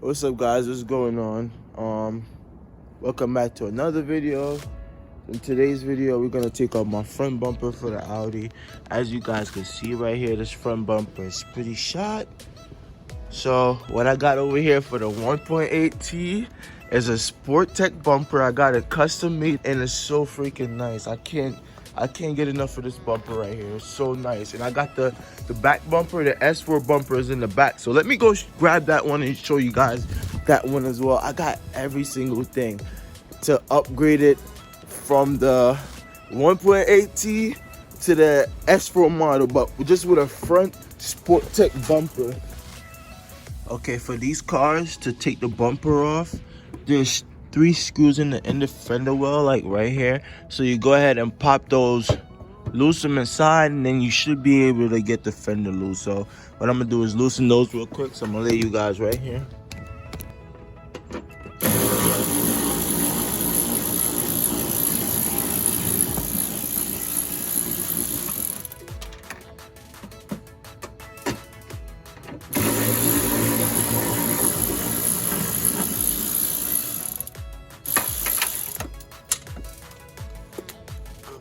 What's up, guys? What's going on? Welcome back to another video. In today's video, we're gonna take off my front bumper for the Audi. As you guys can see right here, this front bumper is pretty shot. So what I got over here for the 1.8T is a Sportec bumper. I got it custom made and it's so freaking nice. I can't get enough of this bumper right here. It's so nice. And I got the back bumper, the S4 bumper is in the back. So let me go grab that one and show you guys that one as well. I got every single thing to upgrade it from the 1.8T to the S4 model, but just with a front Sportec bumper. Okay, for these cars to take the bumper off, there's 3 screws in the fender well, like right here. So you go ahead and pop those, loosen them inside, and then you should be able to get the fender loose. So what I'm gonna do is loosen those real quick. So I'm gonna lay you guys right here.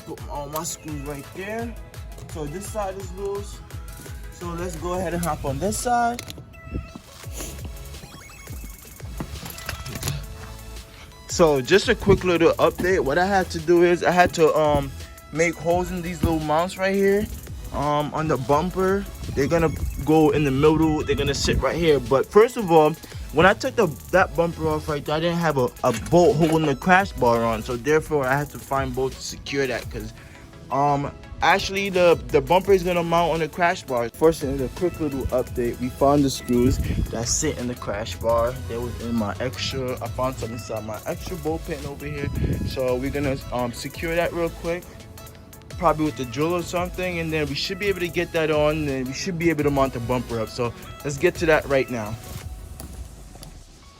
Put all my screws right there. So this side is loose. So let's go ahead and hop on this side. So just a quick little update. What I had to do is I had to make holes in these little mounts right here on the bumper. They're gonna go in the middle. They're gonna sit right here. But first of all, when I took that bumper off right there, I didn't have a bolt holding the crash bar on, so therefore I had to find bolts to secure that, because actually the bumper is gonna mount on the crash bar. First, in a quick little update, we found the screws that sit in the crash bar. They was in my extra. I found some inside my extra bolt pin over here, so we're gonna secure that real quick, probably with the drill or something, and then we should be able to get that on, and we should be able to mount the bumper up. So let's get to that right now.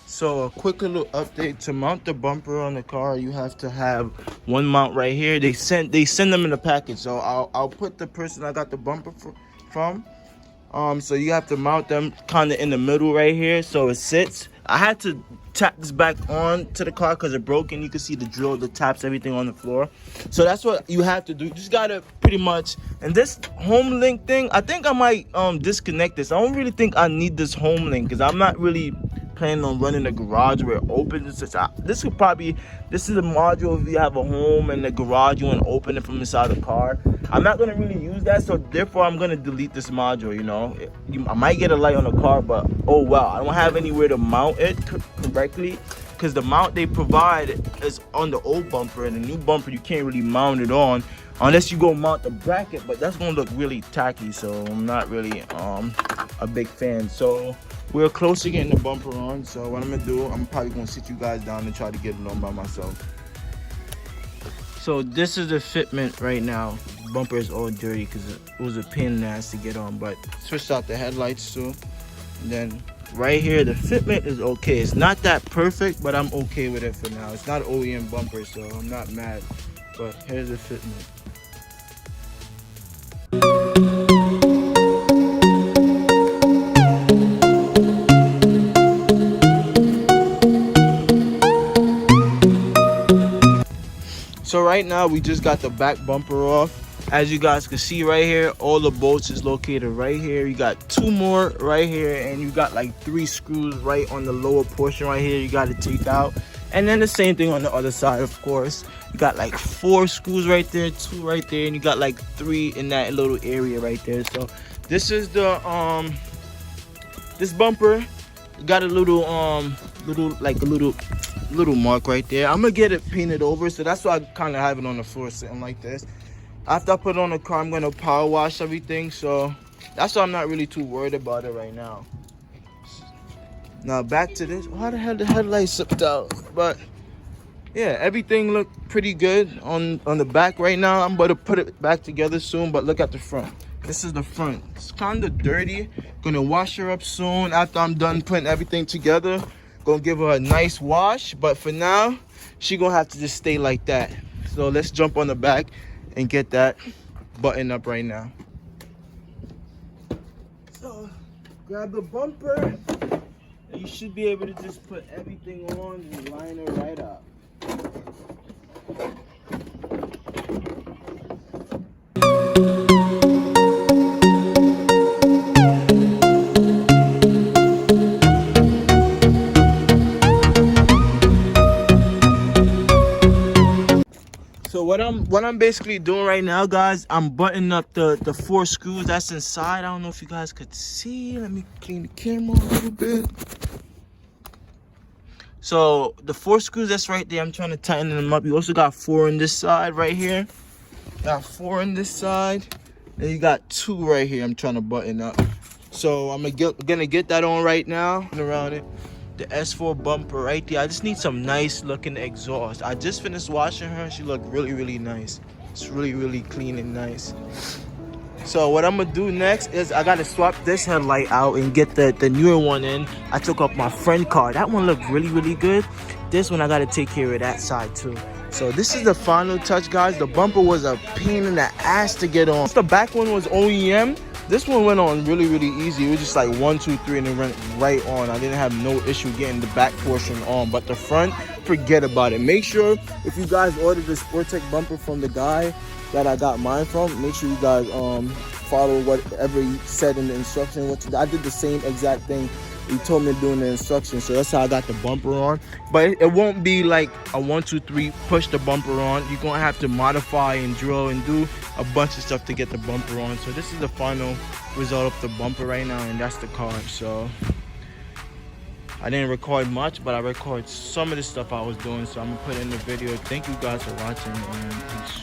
So a quick little update: to mount the bumper on the car, you have to have one mount right here. They send them in a package. So I'll put the person I got the bumper from. So you have to mount them kind of in the middle right here, so it sits. I had to tap this back on to the car because it broke, and you can see the drill, the taps, everything on the floor. So that's what you have to do. You just gotta pretty much. And this home link thing, I think I might disconnect this. I don't really think I need this home link because I'm not really planning on running the garage where it opens. This is a module if you have a home and the garage, you want to open it from inside the car. I'm not going to really use that, so therefore I'm going to delete this module. You know, I might get a light on the car, but oh well, I don't have anywhere to mount it correctly, because the mount they provide is on the old bumper, and the new bumper you can't really mount it on unless you go mount the bracket, but that's going to look really tacky, so I'm not really a big fan. So we're close to getting the bumper on, so what I'm gonna do, I'm probably gonna sit you guys down and try to get it on by myself. So this is the fitment right now. The bumper is all dirty because it was a pain in the ass to get on, but switched out the headlights too. And then right here, the fitment is okay. It's not that perfect, but I'm okay with it for now. It's not OEM bumper, so I'm not mad. But here's the fitment. So right now we just got the back bumper off. As you guys can see right here, all the bolts is located right here. You got 2 more right here, and you got like 3 screws right on the lower portion right here you got to take out. And then the same thing on the other side, of course. You got like 4 screws right there, 2 right there, and you got like 3 in that little area right there. So this is the this bumper got a little little mark right there. I'm gonna get it painted over, so that's why I kind of have it on the floor sitting like this. After I put it on the car, I'm gonna power wash everything, so that's why I'm not really too worried about it right now. Now back to this. Why the hell the headlights slipped out? But yeah, everything looked pretty good on the back right now. I'm about to put it back together soon, but look at the front. This is the front. It's kind of dirty. Gonna wash her up soon after I'm done putting everything together. Gonna give her a nice wash, but for now she gonna have to just stay like that. So let's jump on the back and get that button up right now. So grab the bumper, And you should be able to just put everything on and line it right up. So what I'm basically doing right now, guys, I'm buttoning up the 4 screws that's inside. I don't know if you guys could see. Let me clean the camera a little bit. So the 4 screws that's right there, I'm trying to tighten them up. You also got 4 on this side right here. Got 4 on this side. And you got 2 right here I'm trying to button up. So I'm gonna get that on right now. Around it. The S4 bumper right there. I just need some nice looking exhaust. I just finished washing her. She looked really nice. It's really clean and nice. So what I'm gonna do next is I gotta swap this headlight out and get the newer one in. I took off my friend car. That one looked really good. This one I gotta take care of that side too. So this is the final touch, guys. The bumper was a pain in the ass to get on. The back one was OEM. This one went on really easy. It was just like 1, 2, 3 and it went right on. I didn't have no issue getting the back portion on, but the front, forget about it. Make sure if you guys ordered the Sportec bumper from the guy that I got mine from, make sure you guys follow whatever he said in the instruction. I did the same exact thing he told me to do in the instructions, so that's how I got the bumper on. But it won't be like a 1, 2, 3 push the bumper on. You're gonna have to modify and drill and do a bunch of stuff to get the bumper on. So this is the final result of the bumper right now, and that's the car. So I didn't record much, but I recorded some of the stuff I was doing, so I'm gonna put it in the video. Thank you guys for watching, and peace.